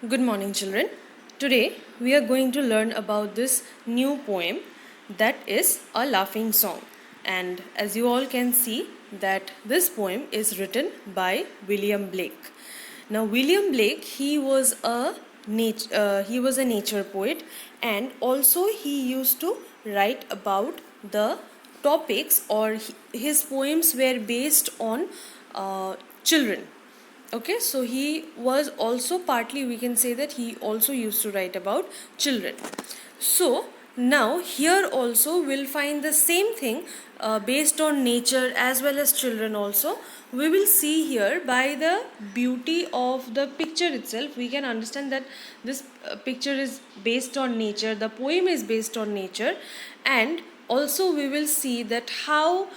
Good morning, children. Today we are going to learn about this new poem that is a laughing song. And as you all can see, that this poem is written by William Blake. Now, William Blake, he was a nature poet, and also he used to write about the topics, or his poems were based on children. Okay, so he was also partly, we can say that he also used to write about children. So now here also we'll find the same thing based on nature as well as children also. We will see here, by the beauty of the picture itself, we can understand that this picture is based on nature, the poem is based on nature, and also we will see that how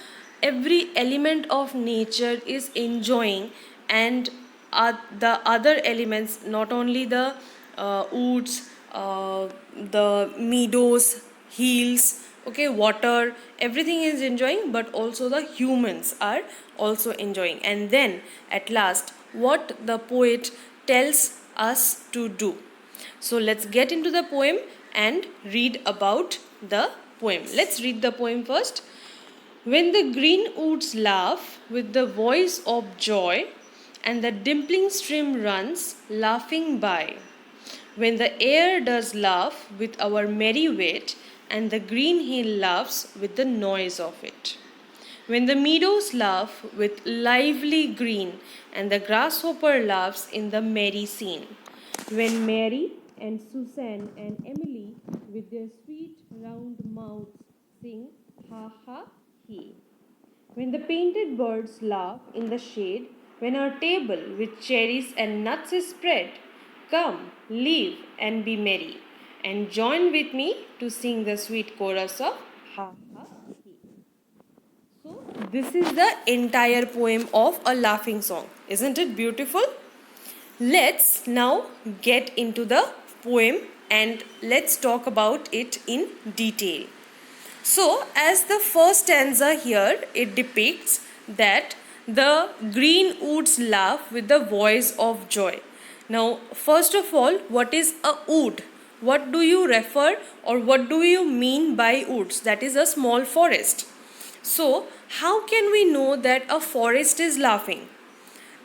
every element of nature is enjoying, and the other elements, not only the woods, the meadows, hills, okay, water, everything is enjoying, but also the humans are also enjoying. And then at last, what the poet tells us to do. So let's get into the poem and read about the poem. Let's read the poem first. When the green woods laugh with the voice of joy, and the dimpling stream runs laughing by. When the air does laugh with our merry wit, and the green hill laughs with the noise of it. When the meadows laugh with lively green, and the grasshopper laughs in the merry scene. When Mary and Susan and Emily with their sweet round mouths sing ha ha he. When the painted birds laugh in the shade, when our table with cherries and nuts is spread, come, live and be merry, and join with me to sing the sweet chorus of ha ha he. So, this is the entire poem of a laughing song. Isn't it beautiful? Let's now get into the poem and let's talk about it in detail. So, as the first stanza here, it depicts that the green woods laugh with the voice of joy. Now, first of all, what is a wood? What do you refer, or what do you mean by woods? That is a small forest. So, how can we know that a forest is laughing?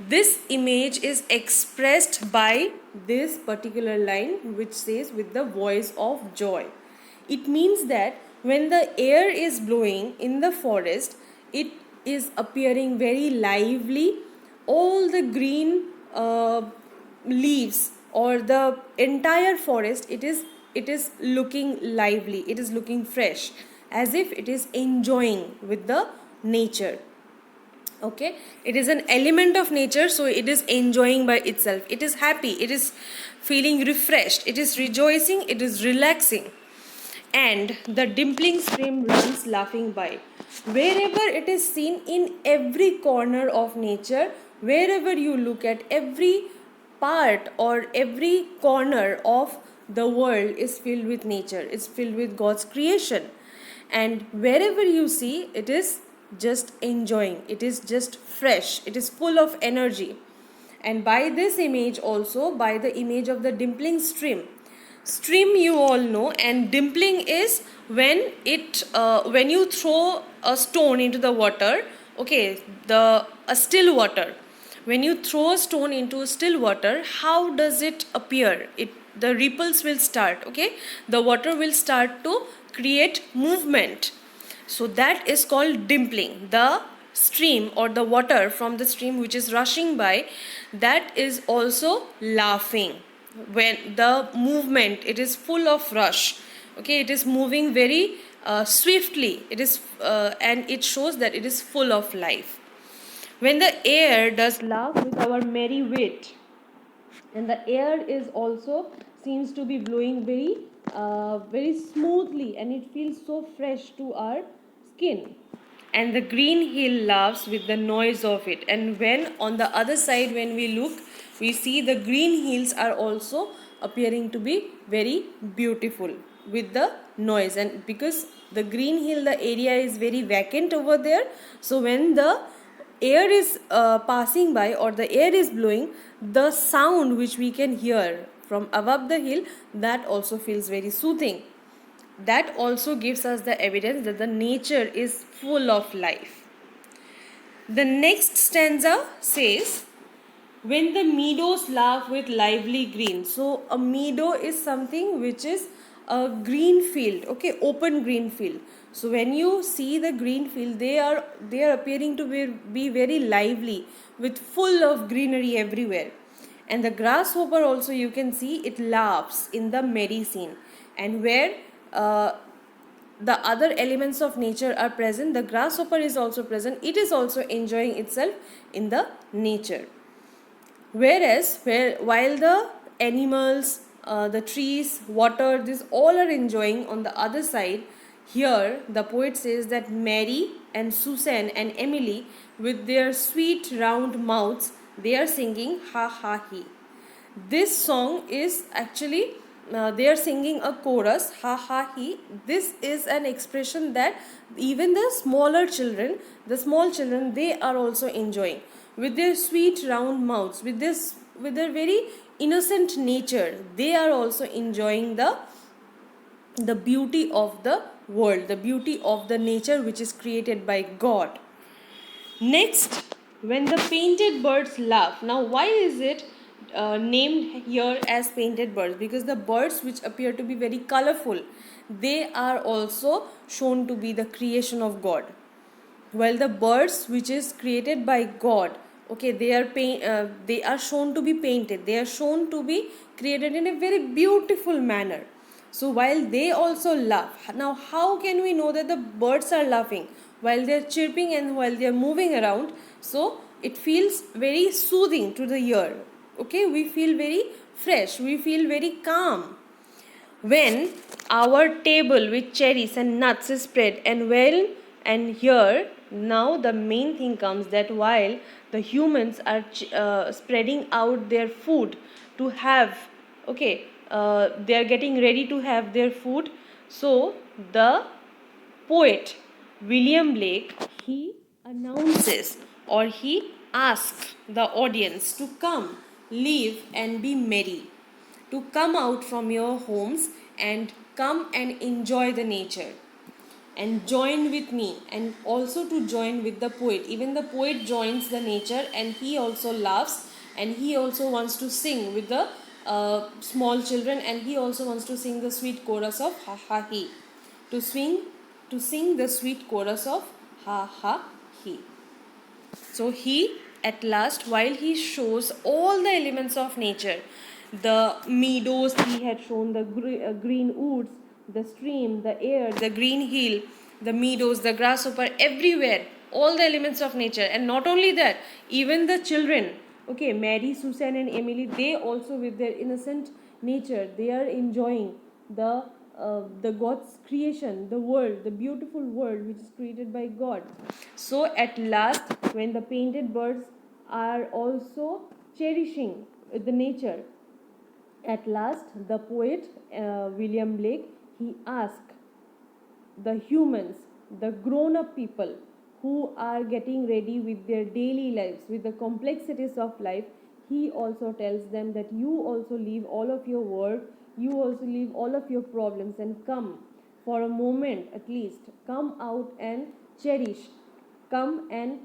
This image is expressed by this particular line, which says with the voice of joy. It means that when the air is blowing in the forest, it is appearing very lively. All the green leaves, or the entire forest, it is looking lively, it is looking fresh, as if it is enjoying with the nature. Okay, it is an element of nature, so it is enjoying by itself, it is happy, it is feeling refreshed, it is rejoicing, it is relaxing. And the dimpling stream runs laughing by. Wherever it is seen, in every corner of nature, wherever you look at, every part or every corner of the world is filled with nature, is filled with God's creation. And wherever you see, it is just enjoying, it is just fresh, it is full of energy. And by this image also, by the image of the dimpling stream, you all know, and dimpling is when you throw a stone into the water, okay, the a still water, when you throw a stone into still water, how does it appear? The ripples will start, okay, the water will start to create movement. So that is called dimpling. The stream, or the water from the stream which is rushing by, that is also laughing. When the movement, it is full of rush, okay, it is moving very swiftly, it is and it shows that it is full of life. When the air does laugh with our merry wit, and the air is also seems to be blowing very smoothly, and it feels so fresh to our skin. And the green hill laughs with the noise of it, and when on the other side, when we look, we see the green hills are also appearing to be very beautiful with the noise. And because the green hill, the area is very vacant over there, so when the air is passing by, or the air is blowing, the sound which we can hear from above the hill, that also feels very soothing. That also gives us the evidence that the nature is full of life. The next stanza says, when the meadows laugh with lively green. So a meadow is something which is a green field, okay, open green field. So when you see the green field, they are appearing to be very lively, with full of greenery everywhere. And the grasshopper also, you can see it laughs in the merry scene. And where the other elements of nature are present, the grasshopper is also present, it is also enjoying itself in the nature. Whereas while the animals, the trees, water, this all are enjoying on the other side, here the poet says that Mary and Susan and Emily, with their sweet round mouths, they are singing ha ha he. This song is actually, they are singing a chorus, ha ha he. This is an expression that even the smaller children, the small children, they are also enjoying. With their sweet round mouths, with their very innocent nature, they are also enjoying the beauty of the world, the beauty of the nature which is created by God. Next, when the painted birds laugh. Now, why is it named here as painted birds? Because the birds which appear to be very colorful, they are also shown to be the creation of God. While the birds which is created by God, okay, they are shown to be painted, they are shown to be created in a very beautiful manner. So while they also laugh, now how can we know that the birds are laughing? While they are chirping and while they are moving around, so it feels very soothing to the ear. Okay, we feel very fresh, we feel very calm. When our table with cherries and nuts is spread, and here now the main thing comes, that while the humans are spreading out their food to have, okay, they are getting ready to have their food. So the poet William Blake, he announces, or he asks the audience to come, live and be merry, to come out from your homes and come and enjoy the nature and join with me, and also to join with the poet. Even the poet joins the nature and he also laughs, and he also wants to sing with the small children, and he also wants to sing the sweet chorus of ha ha he, to sing the sweet chorus of ha ha he. So he, at last, while he shows all the elements of nature, the meadows he had shown, the green woods, the stream, the air, the green hill, the meadows, the grasshopper, everywhere, all the elements of nature. And not only that, even the children, okay, Mary, Susan and Emily, they also with their innocent nature, they are enjoying the God's creation, the world, the beautiful world which is created by God. So at last, when the painted birds are also cherishing the nature, at last the poet William Blake, he asked the humans, the grown-up people who are getting ready with their daily lives, with the complexities of life, he also tells them that you also leave all of your work, you also leave all of your problems and come for a moment at least, come out and cherish, come and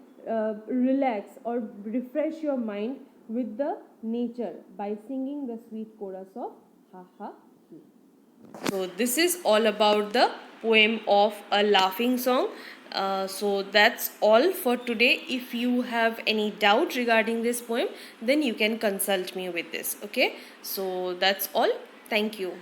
relax or refresh your mind with the nature by singing the sweet chorus of ha ha he. So this is all about the poem of A Laughing Song. So that's all for today. If you have any doubt regarding this poem, then you can consult me with this. Okay. So that's all. Thank you.